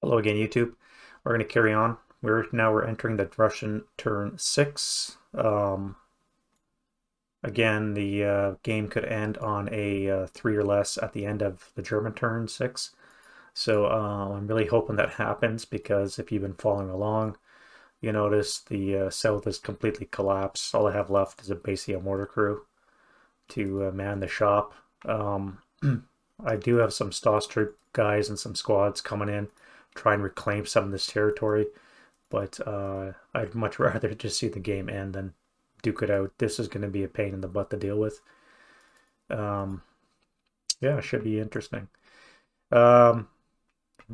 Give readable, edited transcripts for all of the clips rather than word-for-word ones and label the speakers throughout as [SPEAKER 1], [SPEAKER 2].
[SPEAKER 1] Hello again, YouTube. We're going to carry on. We're entering the Russian turn 6. Again, the game could end on a 3 or less at the end of the German turn 6. So I'm really hoping that happens because if you've been following along, you notice the south is completely collapsed. All I have left is basically a mortar crew to man the shop. Um, I do have some Stoss troop guys and some squads coming in, try and reclaim some of this territory. But I'd much rather just see the game end than duke it out. This is going to be a pain in the butt to deal with. Um, yeah, it should be interesting. Um,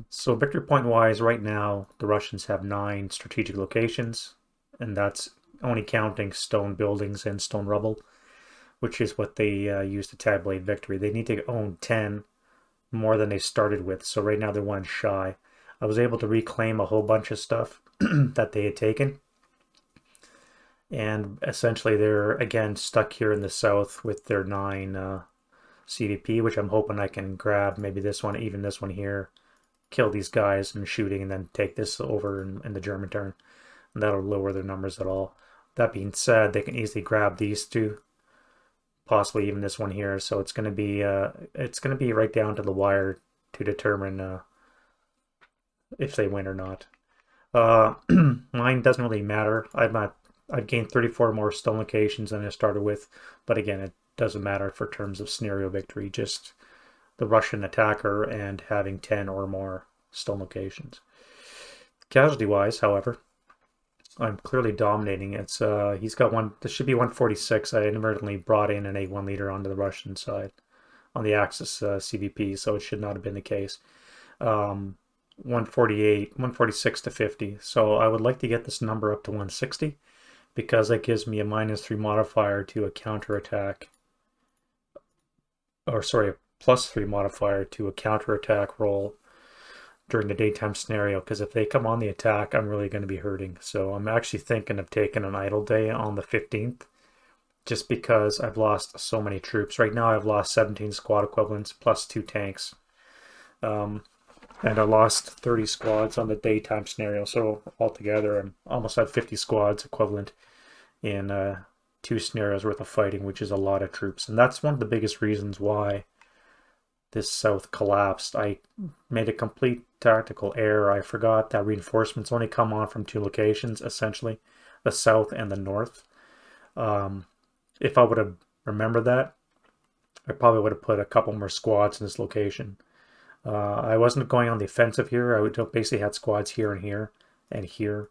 [SPEAKER 1] so victory point wise, right now the Russians have 9 strategic locations, and that's only counting stone buildings and stone rubble, which is what they use to tabulate victory. They need to own 10 more than they started with. So right now they're 1 shy. I was able to reclaim a whole bunch of stuff that they had taken. And essentially they're again stuck here in the south with their 9 CVP, which I'm hoping I can grab. Maybe this one, even this one here, kill these guys and shooting, and then take this over in the German turn. And that'll lower their numbers at all. That being said, they can easily grab these 2, possibly even this one here. So it's going to be right down to the wire to determine if they win or not. Mine doesn't really matter. I've gained 34 more stone locations than I started with, but again, it doesn't matter for terms of scenario victory, just the Russian attacker and having 10 or more stone locations. Casualty-wise, however, I'm clearly dominating. He's got one. This should be 146. I inadvertently brought in an A1 leader onto the Russian side on the Axis CVP, so it should not have been the case. 148, 146 to 50. So I would like to get this number up to 160 because that gives me a -3 modifier to a counterattack, or sorry, a +3 modifier to a counterattack roll during the daytime scenario. Because if they come on the attack, I'm really going to be hurting. So I'm actually thinking of taking an idle day on the 15th, just because I've lost so many troops. Right now I've lost 17 squad equivalents plus 2 tanks. And I lost 30 squads on the daytime scenario. So altogether, I'm almost at 50 squads equivalent in 2 scenarios worth of fighting, which is a lot of troops. And that's one of the biggest reasons why this south collapsed. I made a complete tactical error. I forgot that reinforcements only come on from 2 locations, essentially, the south and the north. If I would have remembered that, I probably would have put a couple more squads in this location. I wasn't going on the offensive here. I would basically had squads here and here,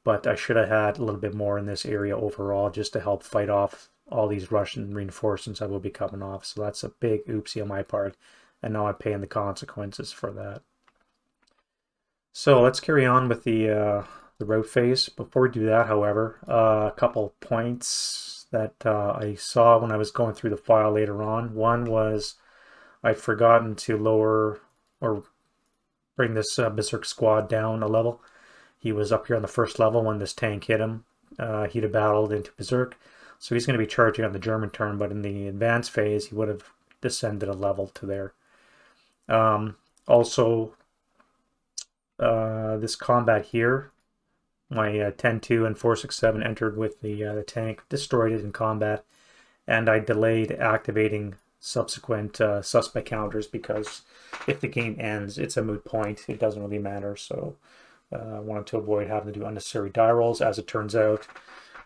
[SPEAKER 1] but I should have had a little bit more in this area overall just to help fight off all these Russian reinforcements that will be coming off. So that's a big oopsie on my part, and now I'm paying the consequences for that. So let's carry on with the route phase. Before we do that, however, a couple points that I saw when I was going through the file later on. One was I'd forgotten to lower or bring this Berserk squad down a level. He was up here on the 1st level when this tank hit him. He'd have battled into Berserk, so he's going to be charging on the German turn, but in the advanced phase, he would have descended a level to there. Also, this combat here, my 10-2 and 467 entered with the tank, destroyed it in combat, and I delayed activating subsequent suspect counters because if the game ends, it's a moot point. It doesn't really matter. So I wanted to avoid having to do unnecessary die rolls. As it turns out,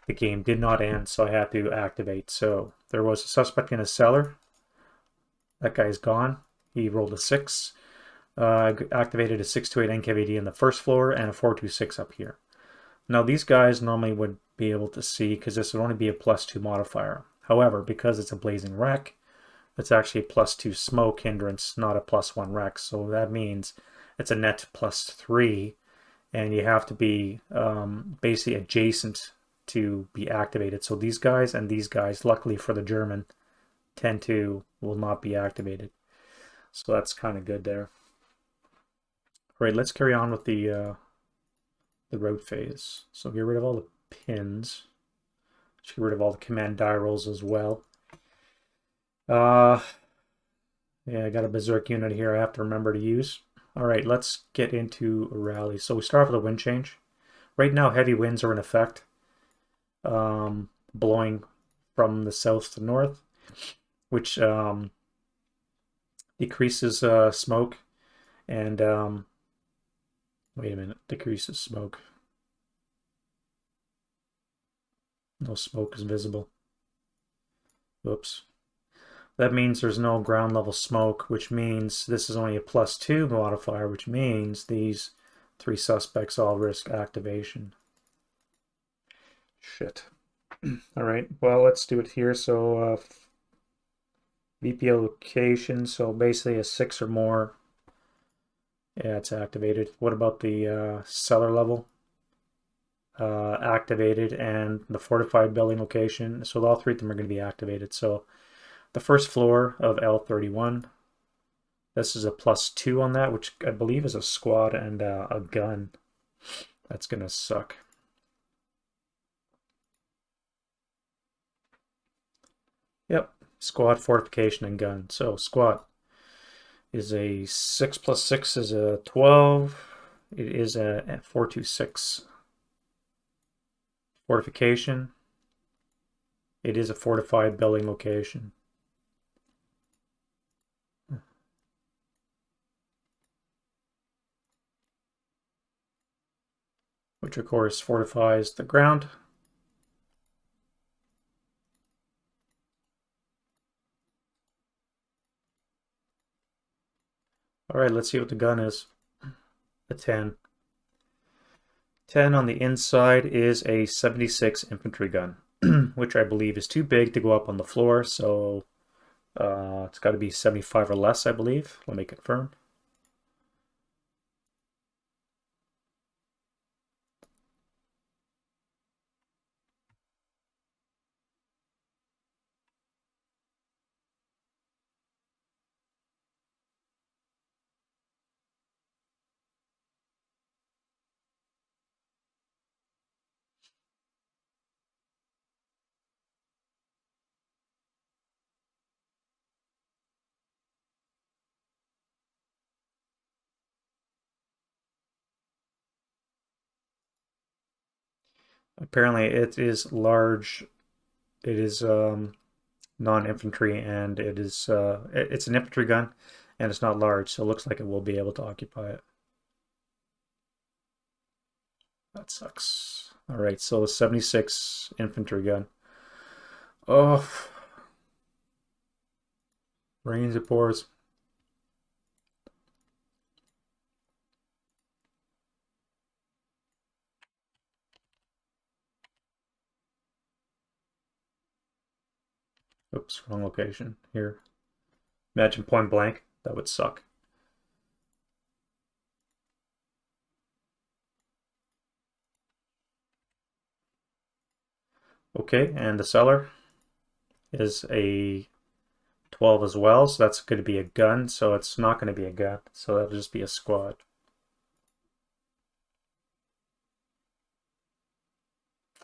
[SPEAKER 1] the game did not end, so I had to activate. So there was a suspect in a cellar. That guy's gone. He rolled a 6. Activated a 628 NKVD in the 1st floor and a 426 up here. Now these guys normally would be able to see because this would only be a +2 modifier. However, because it's a blazing wreck, it's actually a +2 smoke hindrance, not a +1 wreck. So that means it's a net +3, and you have to be basically adjacent to be activated. So these guys and these guys, luckily for the German, 10-2 will not be activated. So that's kind of good there. All right, let's carry on with the route phase. So get rid of all the pins. Get rid of all the command die rolls as well. Yeah, I got a Berserk unit here I have to remember to use. All right, let's get into a rally. So we start off with a wind change. Right now, heavy winds are in effect, blowing from the south to north, which decreases smoke and wait a minute, decreases smoke. No smoke is visible. Whoops. That means there's no ground level smoke, which means this is only a +2 modifier, which means these three suspects all risk activation. Shit. All right, well, let's do it here. So VPO location, so basically a 6 or more. Yeah, it's activated. What about the cellar level? Activated, and the fortified building location. So all three of them are going to be activated. So the first floor of L31. This is a +2 on that, which I believe is a squad and a gun. That's going to suck. Yep, squad, fortification, and gun. So squad is a 6 + 6 is a 12. It is a 426. Fortification. It is a fortified building location. Which of course fortifies the ground. All right, let's see what the gun is. A 10. 10 on the inside is a 76 infantry gun, which I believe is too big to go up on the floor, so it's got to be 75 or less, I believe. Let me confirm. Apparently it is large. It is non-infantry, and it's an infantry gun, and it's not large, so it looks like it will be able to occupy it. That sucks. All right, so 76 infantry gun. Oh, rains it pours. Oops, wrong location here. Imagine point blank. That would suck. Okay, and the cellar is a 12 as well, so that's going to be a gun, so it's not going to be a gun, so that'll just be a squad.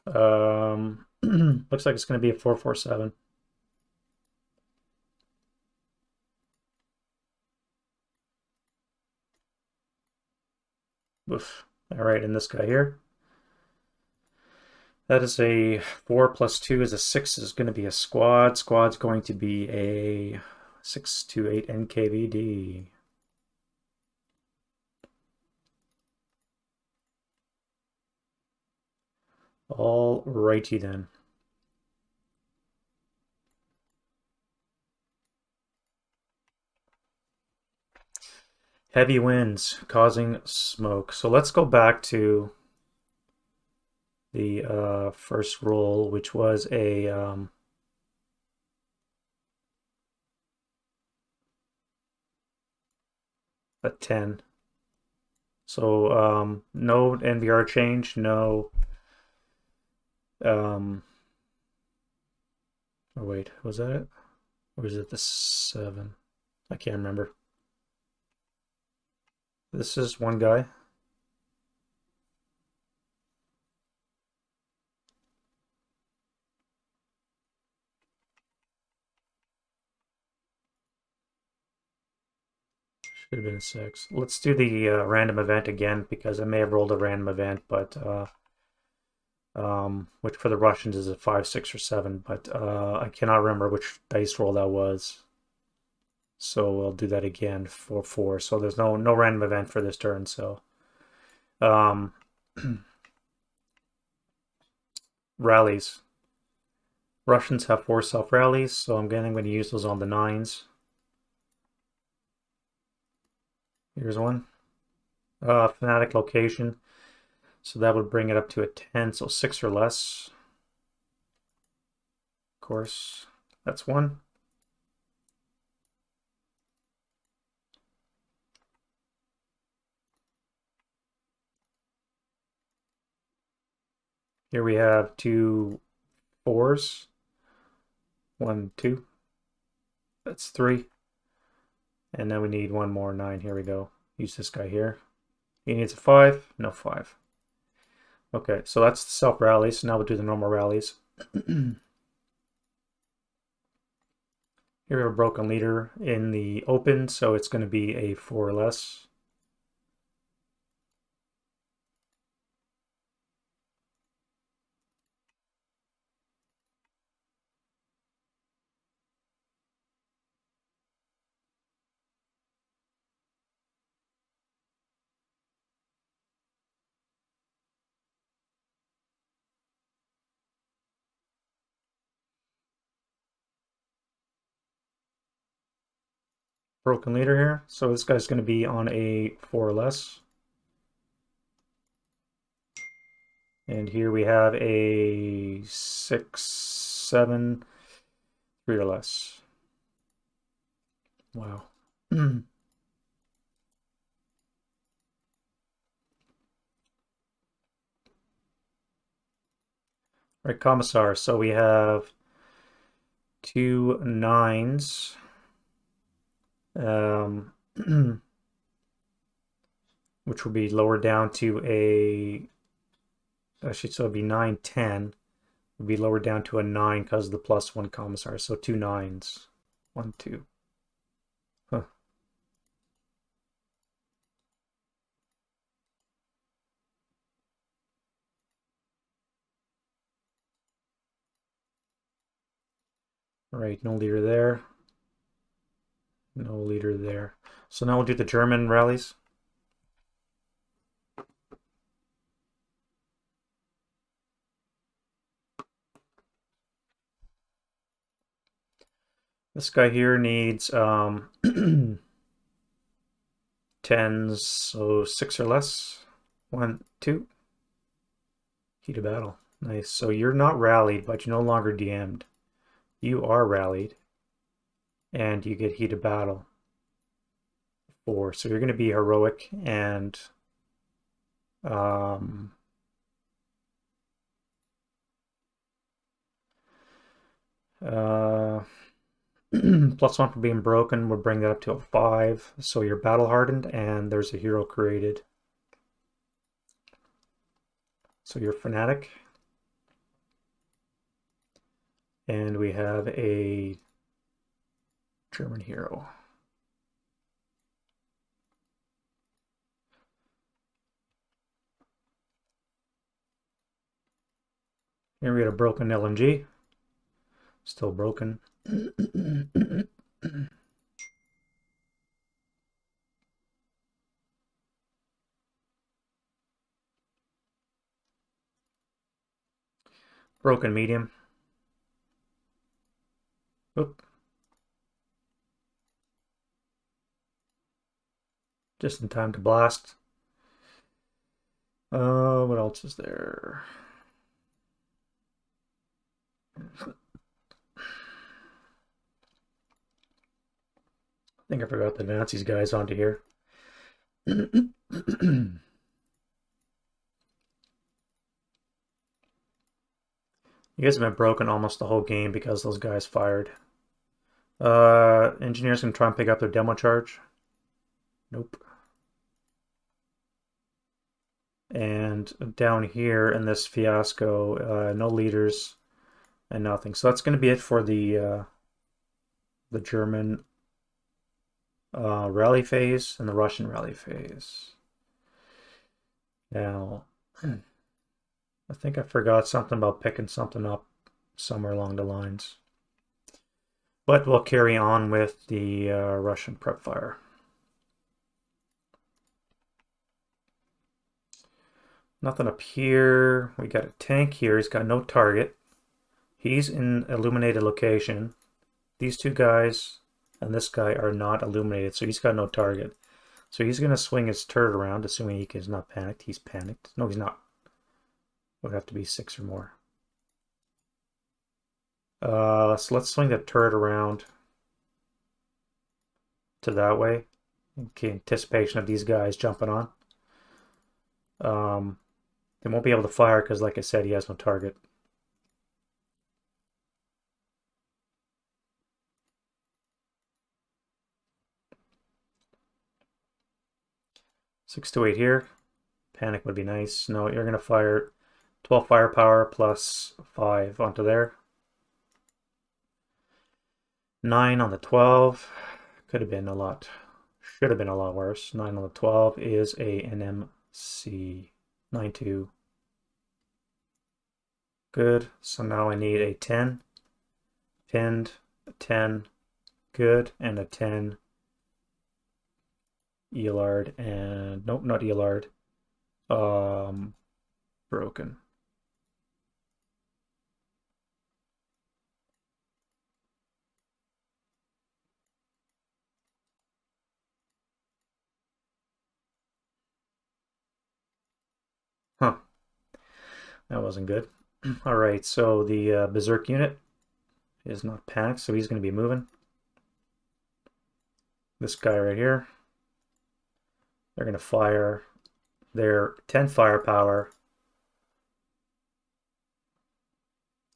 [SPEAKER 1] Looks like it's going to be a 447. Oof. All right, and this guy here. That is a 4 + 2 is a 6, is going to be a squad. Squad's going to be a 628 NKVD. All righty then. Heavy winds causing smoke. So let's go back to the first roll, which was a 10. So no NVR change, no. Oh wait, was that it? Or is it the 7? I can't remember. This is one guy. Should have been and 6. Let's do the random event again, because I may have rolled a random event, but which for the Russians is a 5, 6, or 7, but I cannot remember which dice roll that was. So we'll do that again for 4. So there's no random event for this turn. So rallies. Russians have 4 self rallies, so I'm going to use those on the 9s. Here's one. Fanatic location. So that would bring it up to a 10, so 6 or less. Of course, that's 1. Here we have 2 4s. 1, 2. That's 3. And then we need one more 9. Here we go. Use this guy here. He needs a 5. No 5. Okay, so that's the self rallies. So now we'll do the normal rallies. Here we have a broken leader in the open, so it's going to be a 4 or less. Broken leader here, so this guy's going to be on a 4 or less. And here we have a 6, 7, 3 or less. Wow. Right, Commissar. So we have 2 9s. Which will be lowered down to a, actually, so it'd be 9, 10. Would be lowered down to a 9 because of the +1 Commissar. So 2 9s. 1, 2. Huh. Right, no leader there. No leader there. So now we'll do the German rallies. This guy here needs 10s, so 6 or less. 1, 2. Heat of battle. Nice. So you're not rallied, but you're no longer DM'd. You are rallied, and you get heat of battle. 4. So you're going to be heroic and +1 for being broken would bring that up to a 5. So you're battle hardened, and there's a hero created. So you're fanatic. And we have a German hero. Here we got a broken LNG. Still broken. Broken medium. Oop. Just in time to blast. What else is there? I think I forgot to advance these guys onto here. You guys have been broken almost the whole game because those guys fired. Engineers can try and pick up their demo charge. Nope. And down here in this fiasco, no leaders and nothing. So that's going to be it for the German rally phase and the Russian rally phase. Now, I think I forgot something about picking something up somewhere along the lines. But we'll carry on with the Russian prep fire. Nothing up here. We got a tank here. He's got no target. He's in illuminated location. These two guys and this guy are not illuminated, so he's got no target. So he's going to swing his turret around, assuming he is not panicked. He's panicked. No, he's not. Would have to be 6 or more. So let's swing the turret around to that way. Okay, anticipation of these guys jumping on. They won't be able to fire because, like I said, he has no target. Six to 8 here. Panic would be nice. No, you're going to fire 12 firepower plus 5 onto there. 9 on the 12. Could have been a lot. Should have been a lot worse. 9 on the 12 is a NMC. 9-2. Good. So now I need a 10. Pinned. A 10. Good. And a 10. Elard and nope, not Elard. Broken. Huh. That wasn't good. All right, so the Berserk unit is not panicked, so he's going to be moving. This guy right here. They're going to fire their 10 firepower.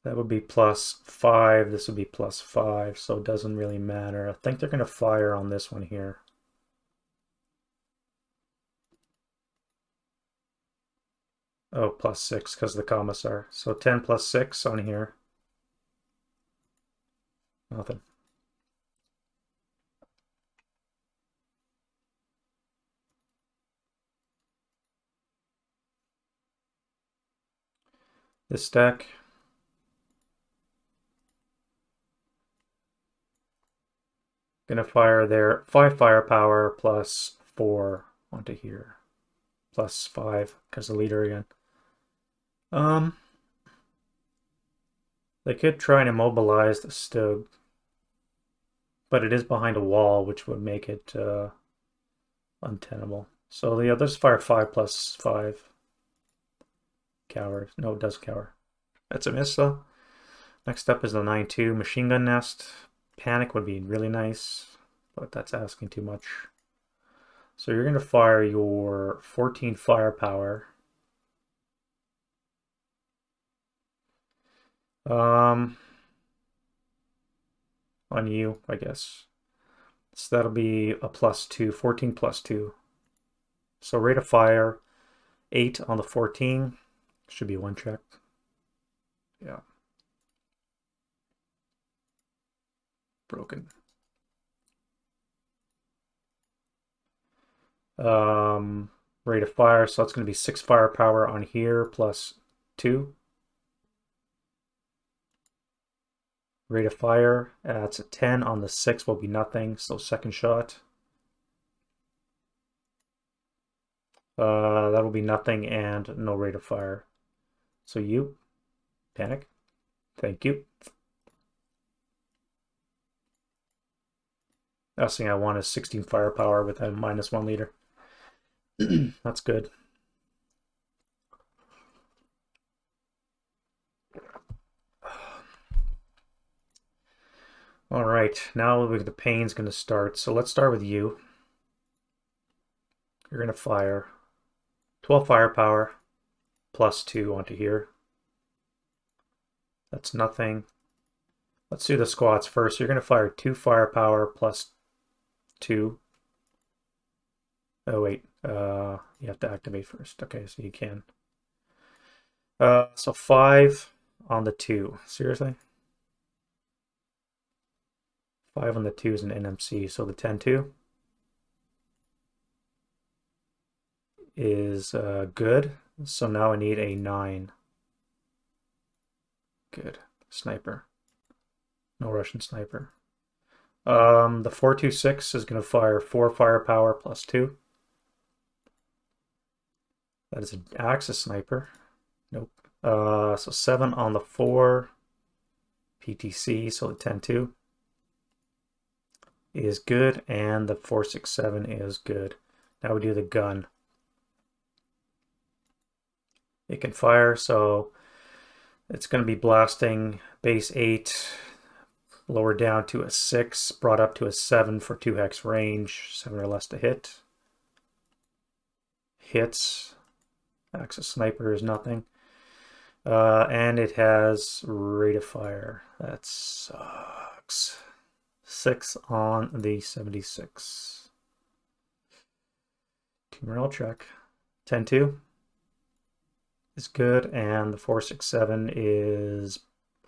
[SPEAKER 1] That would be plus 5. This would be plus 5, so it doesn't really matter. I think they're going to fire on this one here. Oh, plus 6 because of the commissar. So 10 plus 6 on here. Nothing. This stack. Gonna fire their 5 firepower plus 4 onto here. Plus 5 because the leader again. They could try and immobilize the Stug, but it is behind a wall, which would make it untenable. So the others fire 5 plus 5. Cower. No, it does cower. That's a miss though. Next up is the 9-2 machine gun nest. Panic would be really nice, but that's asking too much. So you're going to fire your 14 firepower. On you, I guess. So that'll be a plus 2, 14 plus 2. So rate of fire, 8 on the 14. Should be 1 check. Yeah. Broken. Rate of fire, so that's going to be 6 firepower on here plus 2. Rate of fire, that's a 10 on the 6 will be nothing, so second shot. That'll be nothing and no rate of fire. So you, panic. Thank you. Last thing I want is 16 firepower with a -1 leader. That's good. All right, now the pain's going to start. So let's start with you. You're going to fire 12 firepower plus 2 onto here. That's nothing. Let's do the squats first. You're going to fire 2 firepower plus 2. Oh, wait. You have to activate first. Okay, so you can. So 5 on the 2. Seriously? 5 on the 2 is an NMC, so the 10-2. is good. So now I need a 9. Good. Sniper. No Russian sniper. The 4.26 is going to fire 4 firepower plus 2. That is an Axis sniper. Nope. So 7 on the 4. PTC, so the 10.2 is good, and the 4.67 is good. Now we do the gun. It can fire, so it's going to be blasting base 8, lowered down to a 6, brought up to a 7 for 2 hex range, 7 or less to hit. Hits. Axis sniper is nothing. And it has rate of fire. That sucks. 6 on the 76. 2 morale check. 10.2 is good, and the 4.67 is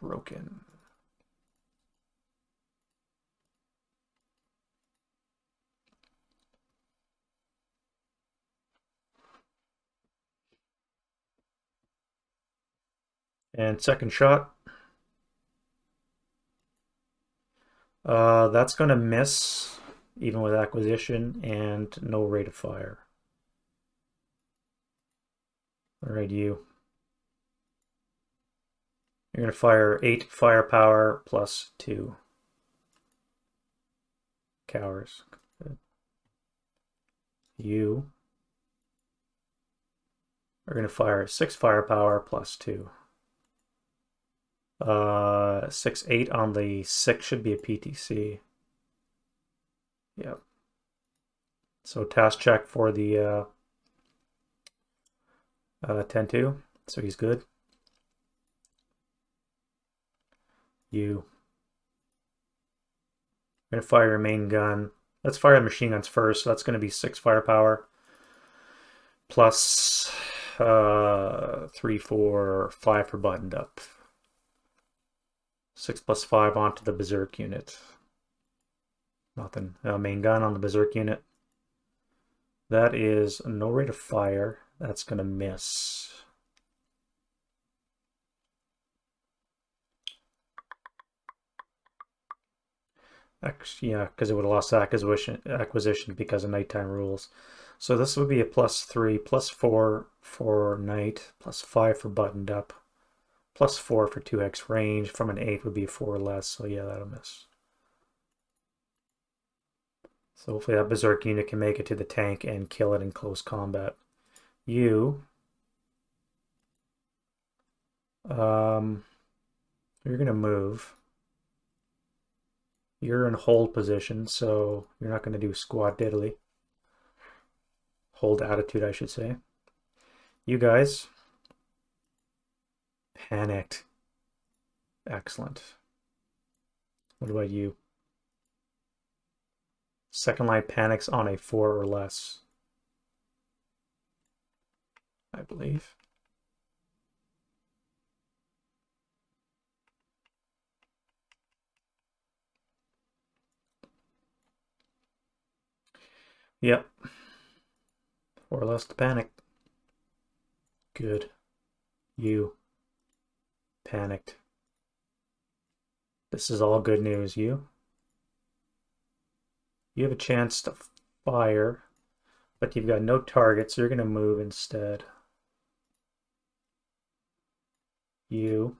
[SPEAKER 1] broken. And second shot. That's going to miss, even with acquisition, and no rate of fire. All right, you. You're going to fire 8 firepower plus 2. Cowers. Good. You are going to fire 6 firepower plus 2. 6.8 on the 6 should be a PTC. Yep. So task check for the 10.2. So he's good. You. I'm going to fire your main gun. Let's fire the machine guns first. So that's going to be 6 firepower. Plus 3, 4, 5 for buttoned up. 6 plus 5 onto the Berserk unit. Nothing. Main gun on the Berserk unit. That is no rate of fire. That's going to miss. Actually, yeah, because it would have lost acquisition because of nighttime rules. So this would be a plus 3, plus 4 for night, plus 5 for buttoned up, plus 4 for 2x range. From an 8 would be 4 or less, so yeah, that'll miss. So hopefully that Berserk unit can make it to the tank and kill it in close combat. You're going to move. You're in hold position, so you're not going to do squat diddly. Hold attitude, I should say. You guys panicked. Excellent. What about you? Second line panics on a 4 or less, I believe. Yep. 4 or less to panic. Good. You panicked. This is all good news. You have a chance to fire, but you've got no target, so you're going to move instead. You're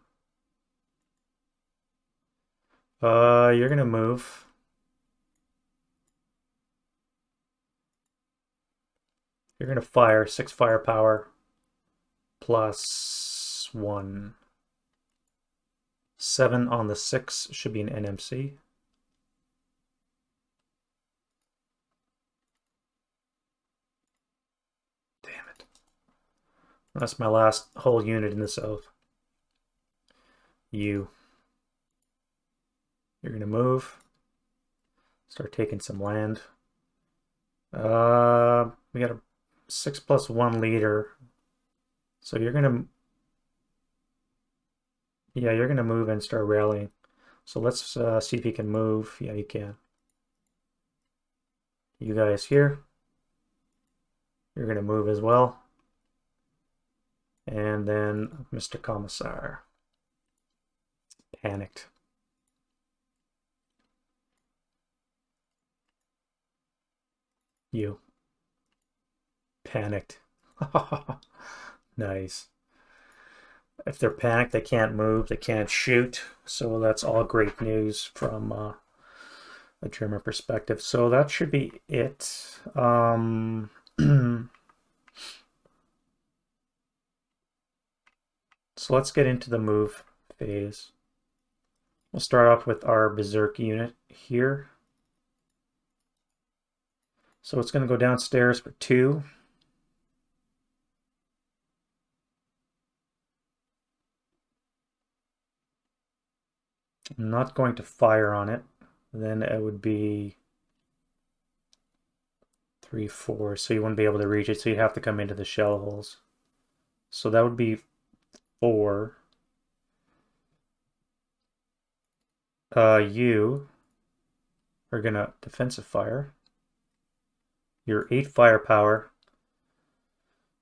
[SPEAKER 1] going to move. You're going to fire 6 firepower plus 1. 7 on the 6 should be an NMC. Damn it. That's my last whole unit in the south. You're going to move. Start taking some land. We got a 6 plus 1 leader. So you're gonna, yeah, you're gonna move and start rallying. So let's see if you can move. Yeah, you can. You guys here. you're going to move as well. And then Mr. Commissar panicked. You panicked. Nice. If they're panicked, they can't move, they can't shoot. So that's all great news from a German perspective. So that should be it. So let's get into the move phase. We'll start off with our Berserk unit here. So it's going to go downstairs for 2. I'm not going to fire on it. Then it would be 3, 4. So you wouldn't be able to reach it. So you'd have to come into the shell holes. So that would be 4. You are going to defensive fire. Your 8 firepower.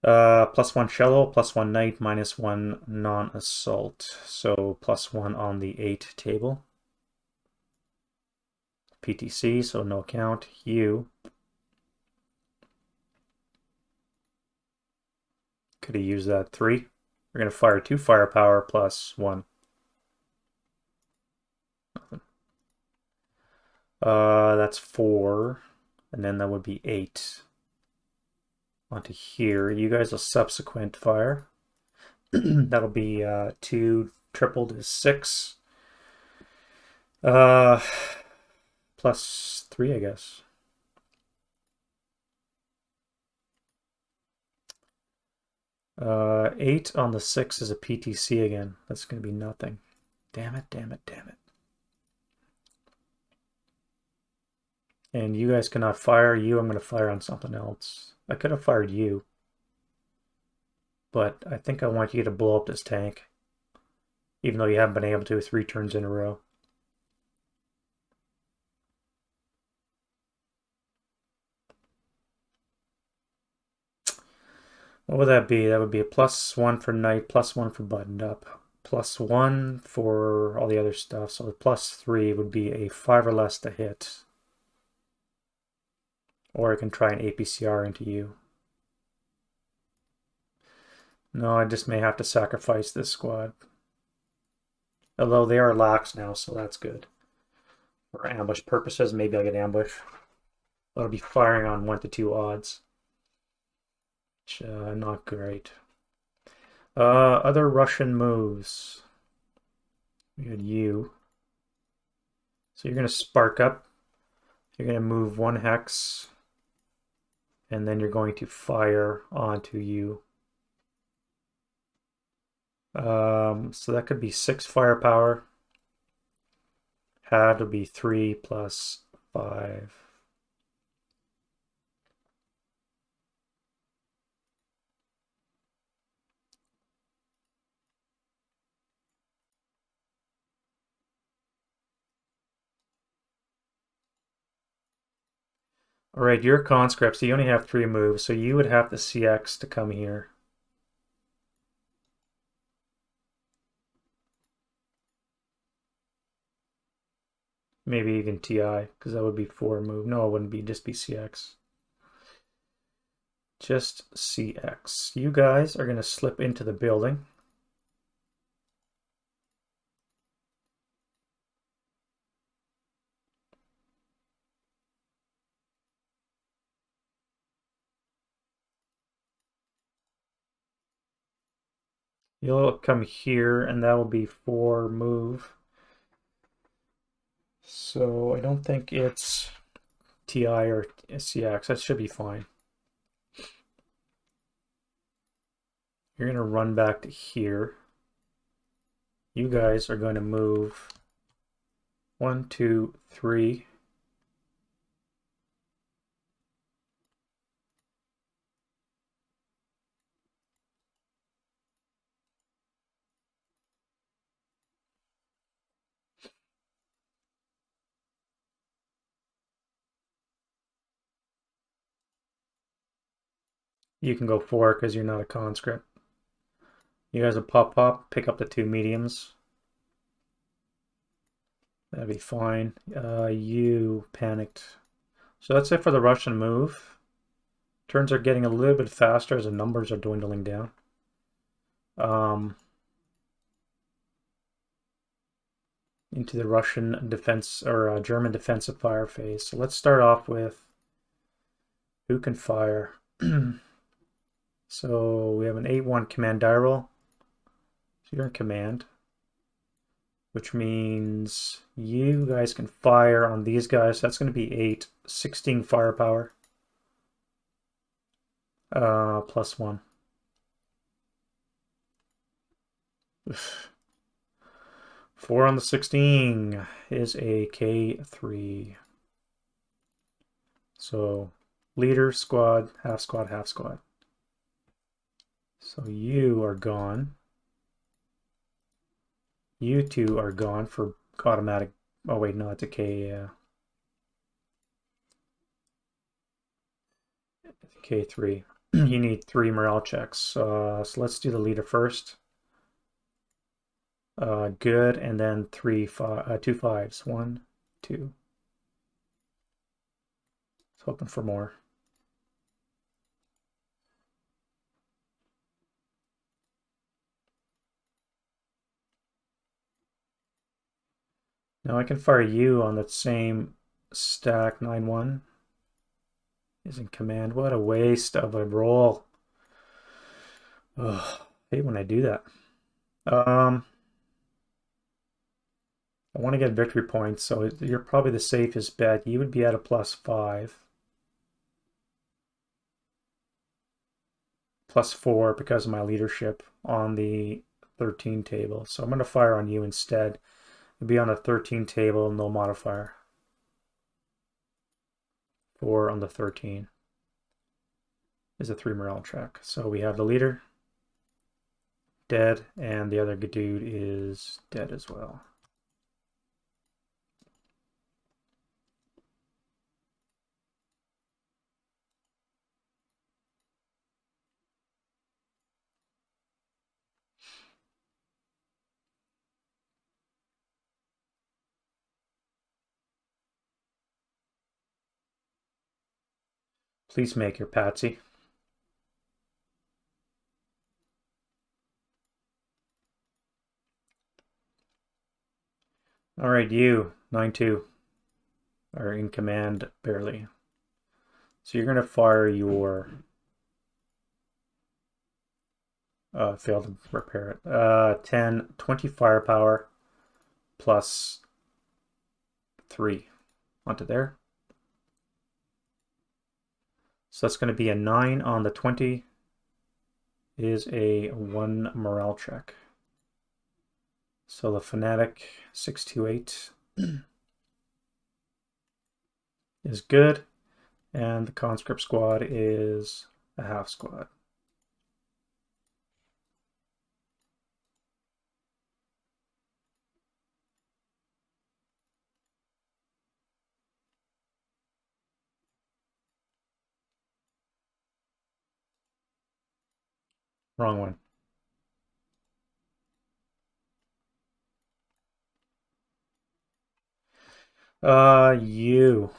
[SPEAKER 1] +1 shell hole, +1 knight, -1 non-assault. So +1 on the 8 table. PTC, so no count. You could have used that 3. We're going to fire 2 firepower +1. Nothing. That's 4. And then that would be 8. Onto here. You guys will subsequent fire. That'll be 2 tripled is 6. +3, I guess. Uh, 8 on the 6 is a PTC again. That's going to be nothing. Damn it, damn it, damn it. And you guys cannot fire you. I'm going to fire on something else. I could have fired you. But I think I want you to blow up this tank. Even though you haven't been able to 3 turns in a row. What would that be? That would be a +1 for knight, +1 for buttoned up, +1 for all the other stuff. So the +3 would be a 5 or less to hit. Or I can try an APCR into you. No, I just may have to sacrifice this squad. Although they are lax now, so that's good. For ambush purposes, maybe I'll get ambush. I'll be firing on 1 to 2 odds. Which, not great. Other Russian moves. We had you. So you're going to spark up. You're going to move 1 hex. And then you're going to fire onto you. So that could be 6 firepower. Had to be 3 + 5. All right, you're conscript, so you only have 3 moves, so you would have the CX to come here. Maybe even TI, because that would be 4 move. No, it wouldn't be, just be CX. Just CX. You guys are going to slip into the building. You'll come here, and that will be 4 move. So I don't think it's TI or CX. That should be fine. You're going to run back to here. You guys are going to move 1, 2, 3. You can go 4 because you're not a conscript. You guys will pop, pick up the 2 mediums. That'd be fine. You panicked. So that's it for the Russian move. Turns are getting a little bit faster as the numbers are dwindling down. Into the Russian defense or German defensive fire phase. So let's start off with who can fire. So we have an 8-1 command die roll. So you're in command, which means you guys can fire on these guys. That's going to be 8, 16 firepower. +1. 4 on the 16 is a K3. So leader, squad, half squad, half squad. So you are gone. You two are gone for automatic. Oh wait, no, it's a K. K3. You need 3 morale checks. So let's do the leader first. Good, and then 2 5s. 1, 2. Hoping for more. Now I can fire you on that same stack. 9-1 is in command. What a waste of a roll. Ugh, I hate when I do that. I want to get victory points, so you're probably the safest bet. You would be at a +5. +4 because of my leadership on the 13 table. So I'm going to fire on you instead. It'll be on the 13 table, no modifier. 4 on the 13 is a 3 morale check. So we have the leader dead, and the other dude is dead as well. Please make your patsy. All right, you, 9-2, are in command barely. So you're going to fire your... failed to repair it. 10, 20 firepower +3 onto there. So that's going to be a 9 on the 20 is a 1 morale check. So the Fanatic 628 is good, and the Conscript squad is a half squad. Wrong one. You.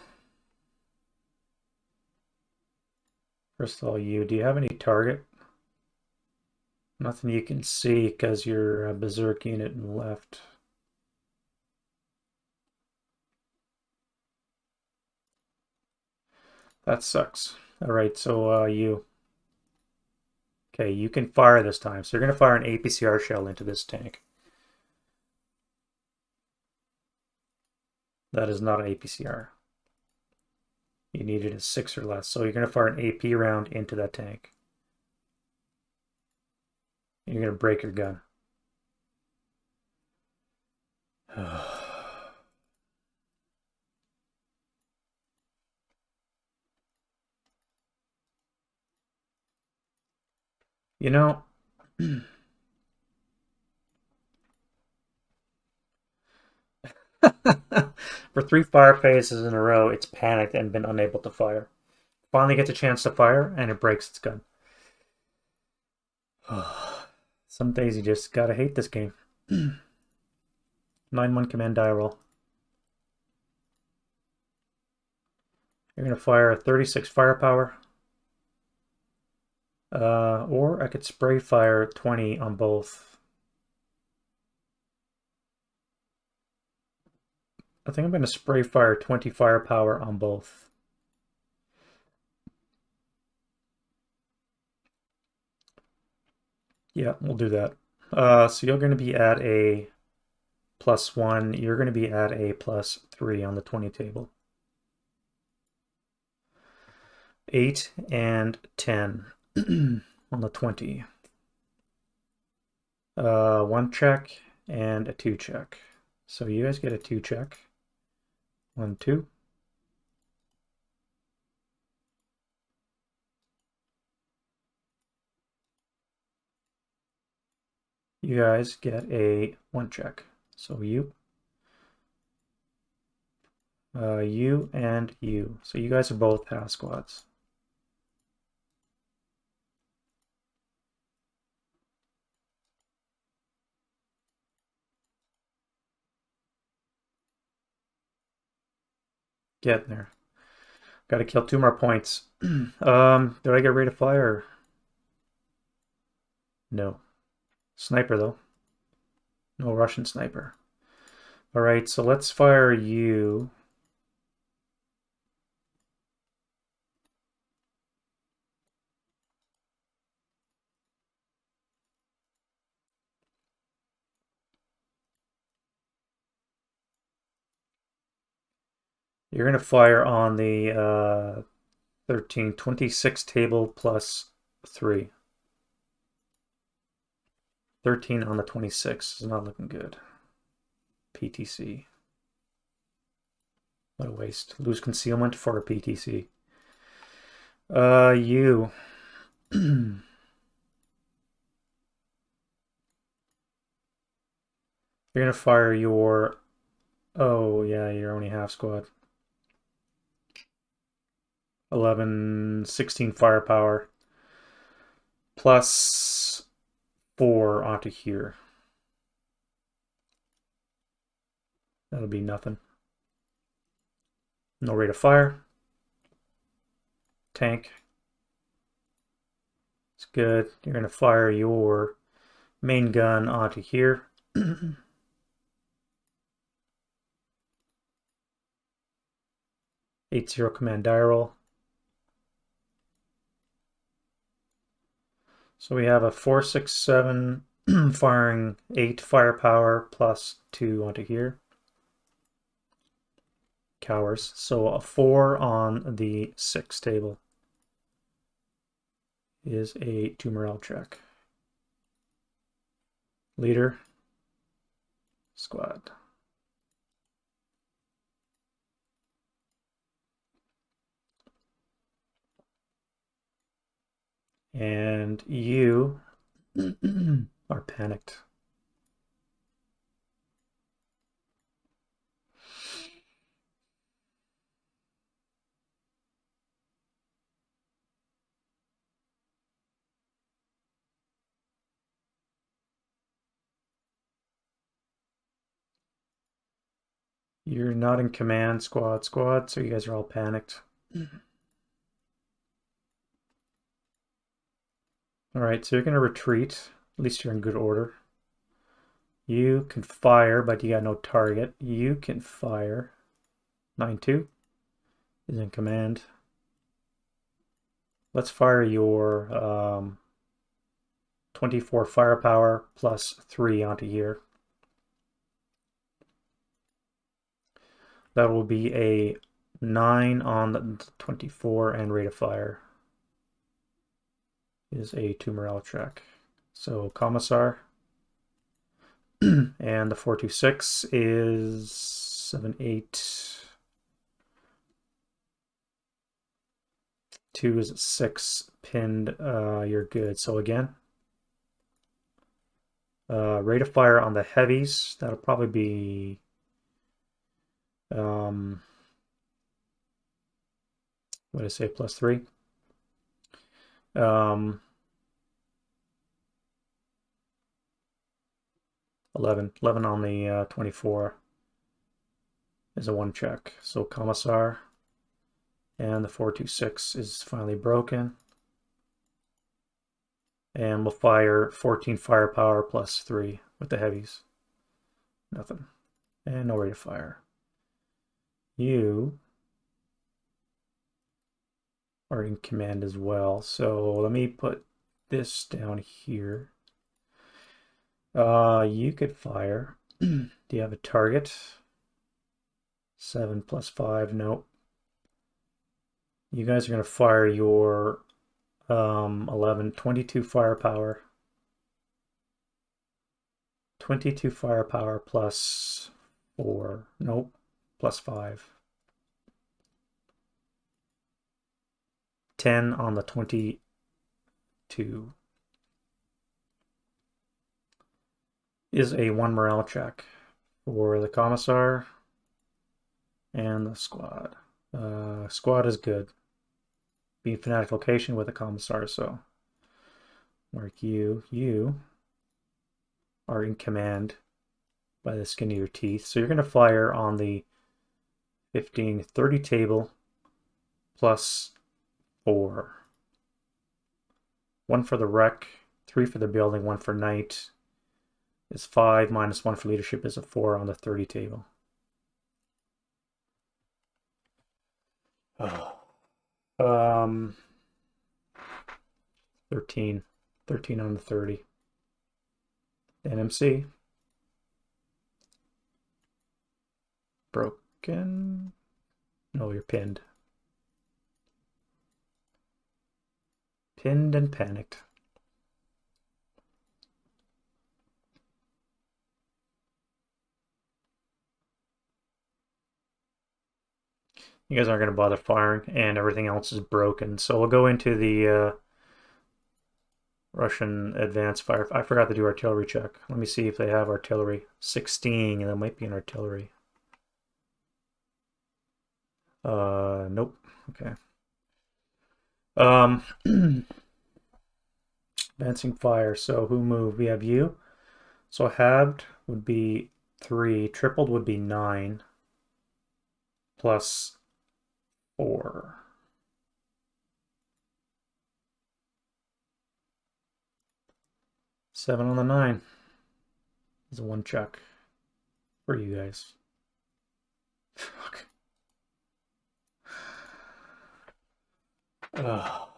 [SPEAKER 1] First of all, you. Do you have any target? Nothing you can see because you're a berserk unit and left. That sucks. All right, so you. Okay, you can fire this time. So you're going to fire an APCR shell into this tank. That is not an APCR. You needed a 6 or less. So you're going to fire an AP round into that tank. You're going to break your gun. You know, for 3 fire phases in a row, it's panicked and been unable to fire. Finally gets a chance to fire, and it breaks its gun. Some days you just gotta hate this game. 9-1 command die roll. You're gonna fire a 36 firepower. Or I could spray fire 20 on both. I think I'm gonna spray fire 20 firepower on both. Yeah, we'll do that. So you're gonna be at a +1. You're gonna be at a +3 on the 20 table. 8 and 10 on the 20. 1 check and a 2 check. So you guys get a 2 check. 1, 2. You guys get a 1 check. So you and you. So you guys are both half squads. Getting there. Got to kill 2 more points. Did I get rate of fire? No. Sniper though. No Russian sniper. All right, so let's fire you. You're gonna fire on the 26 table +3. 13 on the 26 is not looking good. PTC. What a waste. Lose concealment for a PTC. You. You're gonna fire your... Oh, yeah, you're only half squad. 11, 16 firepower. +4 onto here. That'll be nothing. No rate of fire. Tank. It's good. You're going to fire your main gun onto here. 8-0 command die roll. So we have a 4, 6, 7 firing 8 firepower +2 onto here. Cowards. So a 4 on the 6 table is a 2 morale check. Leader. Squad. And you are panicked. You're not in command, squad, so you guys are all panicked. All right, so you're going to retreat. At least you're in good order. You can fire, but you got no target. You can fire. 9-2 is in command. Let's fire your 24 firepower +3 onto here. That will be a 9 on the 24, and rate of fire is a 2 morale check. So Commissar. And the 426 is 7, 8. 2 is 6. Pinned. You're good. So again, rate of fire on the heavies. That'll probably be what did I say? +3. 11. 11 on the 24 is a 1 check. So Commissar, and the 426 is finally broken. And we'll fire 14 firepower plus 3 with the heavies. Nothing. And no rate of fire. You are in command as well. So let me put this down here. You could fire. Do you have a target? 7 plus 5, nope. You guys are going to fire your 11, 22 firepower. 22 firepower plus 4, nope, plus 5. 10 on the 22 is a 1 morale check for the Commissar and the squad. Squad is good. Being fanatic location with a Commissar, so mark you. You are in command by the skin of your teeth. So you're going to fire on the 15-30 table plus 4. 1 for the wreck, 3 for the building, 1 for night is 5, minus 1 for leadership is a 4 on the 30 table. Oh. 13 on the 30. NMC. Broken. No, you're pinned. Pinned and panicked. You guys aren't going to bother firing, and everything else is broken. So we'll go into the Russian advanced fire. I forgot to do artillery check. Let me see if they have artillery. 16, and that might be an artillery. Nope. Okay. Advancing fire. So who moved? We have you. So halved would be 3. Tripled would be 9. Plus 4. Seven on the 9 is a 1 check for you guys. Fuck. Ugh.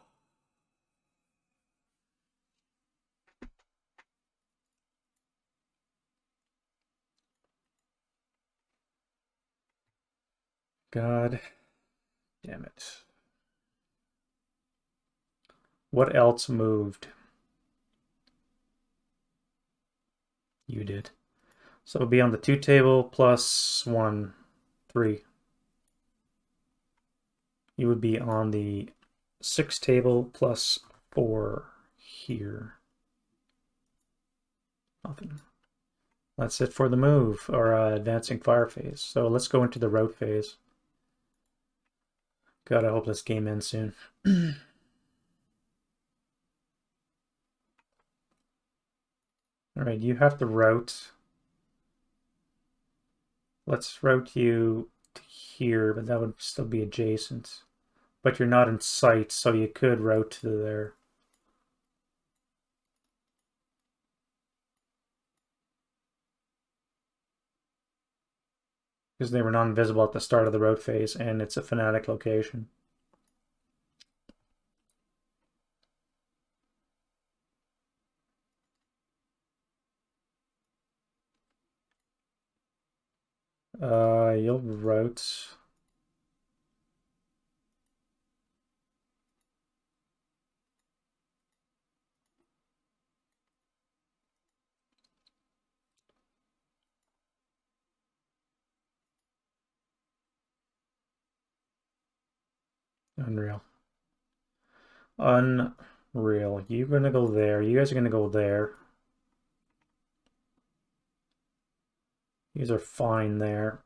[SPEAKER 1] God damn it. What else moved? You did. So it'll be on the 2 table plus 1, 3. You would be on the 6 table plus 4 here. Nothing. That's it for the move, or advancing fire phase. So let's go into the rout phase. God, I hope this game ends soon. Alright, you have to rout. Let's route you to here, but that would still be adjacent. But you're not in sight, so you could route to there. Because they were non-visible at the start of the route phase, and it's a fanatic location. You'll route. Unreal. Unreal. You're gonna go there. You guys are gonna go there. You guys are fine there.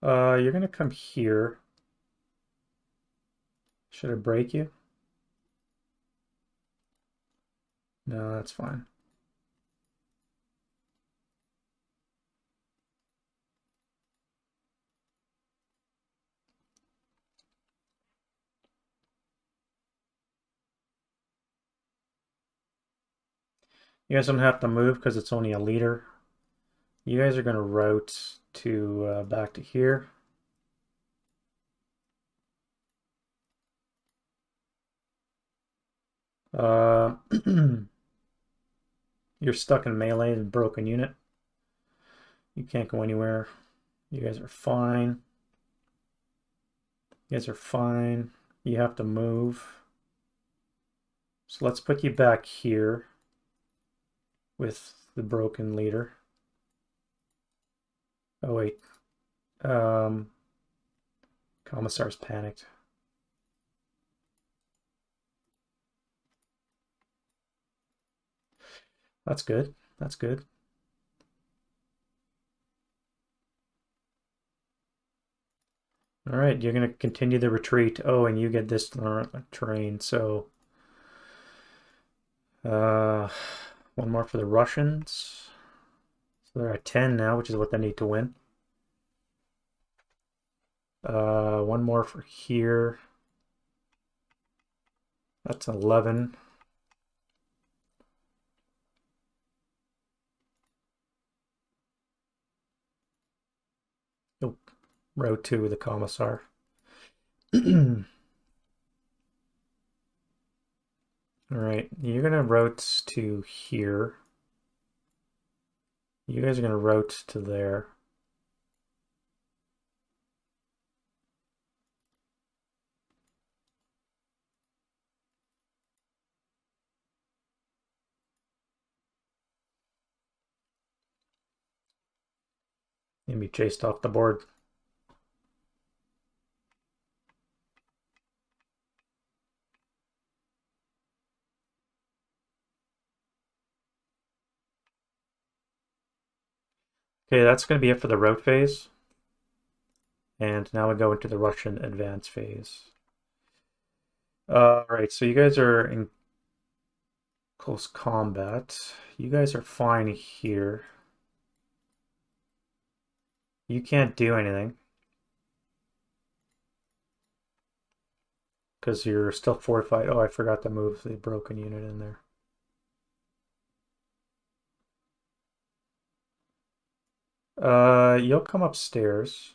[SPEAKER 1] You're gonna come here. Should it break you? No, that's fine. You guys don't have to move because it's only a leader. You guys are going to route to back to here. You're stuck in melee and broken unit. You can't go anywhere. You guys are fine. You guys are fine. You have to move. So let's put you back here with the broken leader. Oh wait. Commissar's panicked. That's good. That's good. All right, you're going to continue the retreat. Oh, and you get this terrain. So one more for the Russians. So they're at 10 now, which is what they need to win. One more for here. That's 11. Oh, row 2 with the Commissar. All right, you're going to route to here. You guys are going to route to there. And be chased off the board. Okay, that's going to be it for the route phase. And now we go into the Russian advance phase. All right, so you guys are in close combat. You guys are fine here. You can't do anything because you're still fortified. Oh, I forgot to move the broken unit in there. You'll come upstairs.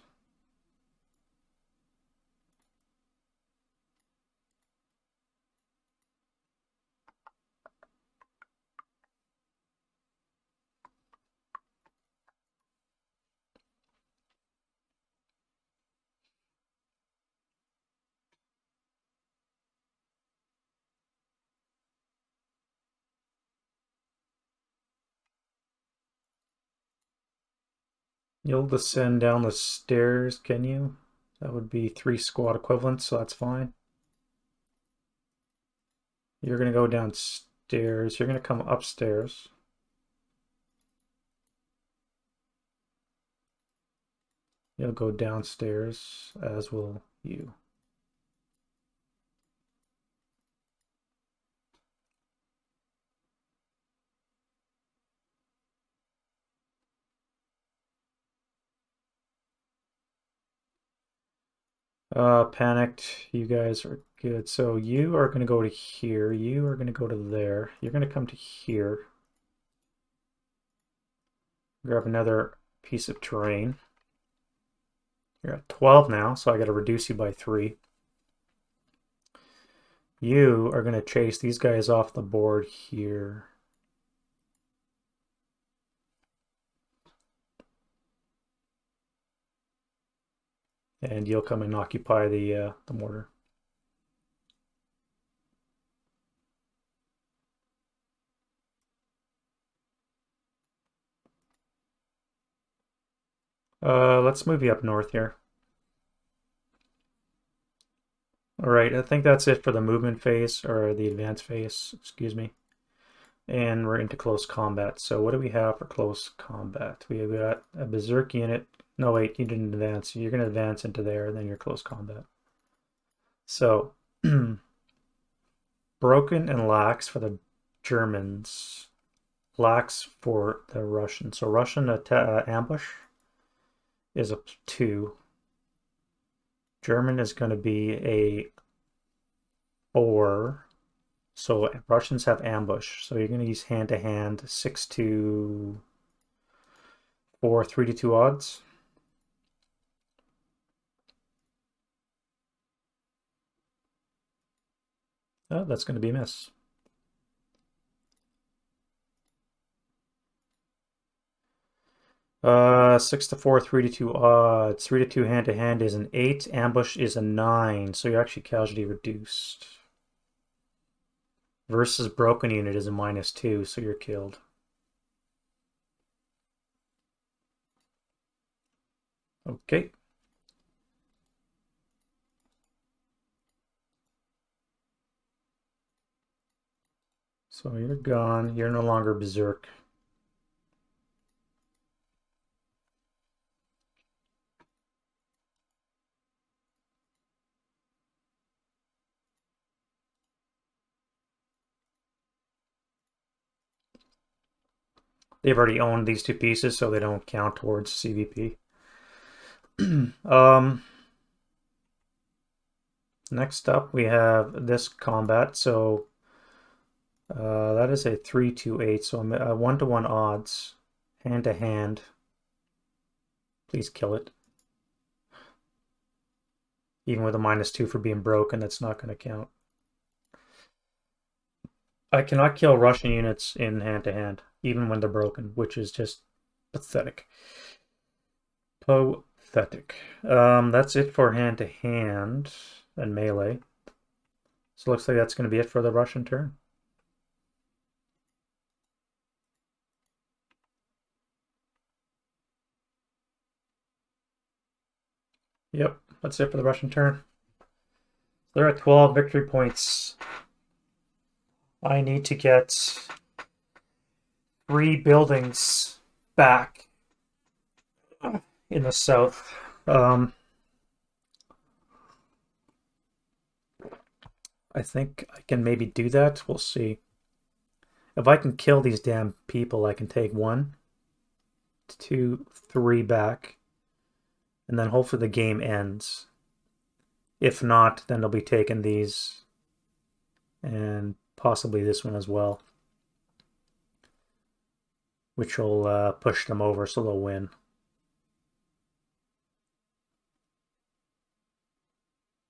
[SPEAKER 1] You'll descend down the stairs, can you? That would be 3 squad equivalents, so that's fine. You're going to go downstairs. You're going to come upstairs. You'll go downstairs, as will you. Panicked. You guys are good. So you are going to go to here. You are going to go to there. You're going to come to here. Grab another piece of terrain. You're at 12 now, so I got to reduce you by 3. You are going to chase these guys off the board here. And you'll come and occupy the mortar. Let's move you up north here. All right, I think that's it for the movement phase, or the advance phase, excuse me. And we're into close combat. So what do we have for close combat? We've got a berserk unit. No, wait, you didn't advance. You're going to advance into there, and then you're close combat. So Broken and lax for the Germans, lax for the Russians. So Russian ambush is a 2. German is going to be a 4. So Russians have ambush. So you're going to use hand-to-hand 6 to 4, 3 to 2 odds. Oh, that's going to be a miss. Uh, 6 to 4, 3 to 2 odds. 3 to 2 hand-to-hand is an 8. Ambush is a 9. So you're actually casualty reduced. Versus broken unit is a -2, so you're killed. Okay. So you're gone. You're no longer berserk. They've already owned these 2 pieces, so they don't count towards CVP. Next up, we have this combat. So that is a 3 to 8. So 1-to-1 odds, hand to hand. Please kill it. Even with a -2 for being broken, that's not going to count. I cannot kill Russian units in hand to hand, even when they're broken, which is just pathetic. Pathetic. That's it for hand to hand and melee. So it looks like that's going to be it for the Russian turn. Yep, that's it for the Russian turn. They're at 12 victory points. I need to get 3 buildings back in the south. I think I can maybe do that. We'll see. If I can kill these damn people, I can take 1, 2, 3 back. And then hopefully the game ends. If not, then they'll be taking these. And possibly this one as well. Which will push them over so they'll win.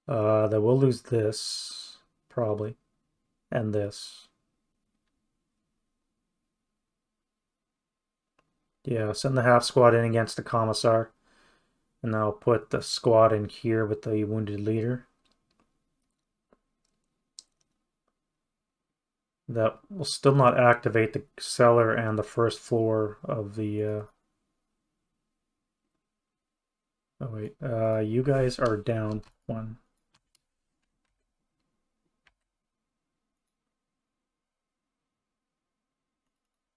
[SPEAKER 1] They will lose this, probably. And this. Yeah, send the half squad in against the commissar. And I'll put the squad in here with the wounded leader. That will still not activate the cellar and the first floor of the... Oh wait, you guys are down 1.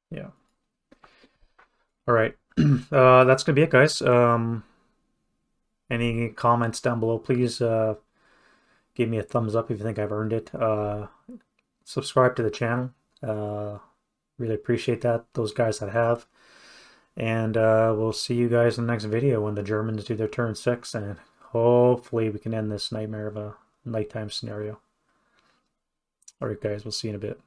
[SPEAKER 1] Yeah. All right. That's gonna be it, guys. Any comments down below, please give me a thumbs up if you think I've earned it. Subscribe to the channel. Really appreciate that, those guys that have. And we'll see you guys in the next video when the Germans do their turn 6, and hopefully we can end this nightmare of a nighttime scenario. All right, guys, we'll see you in a bit.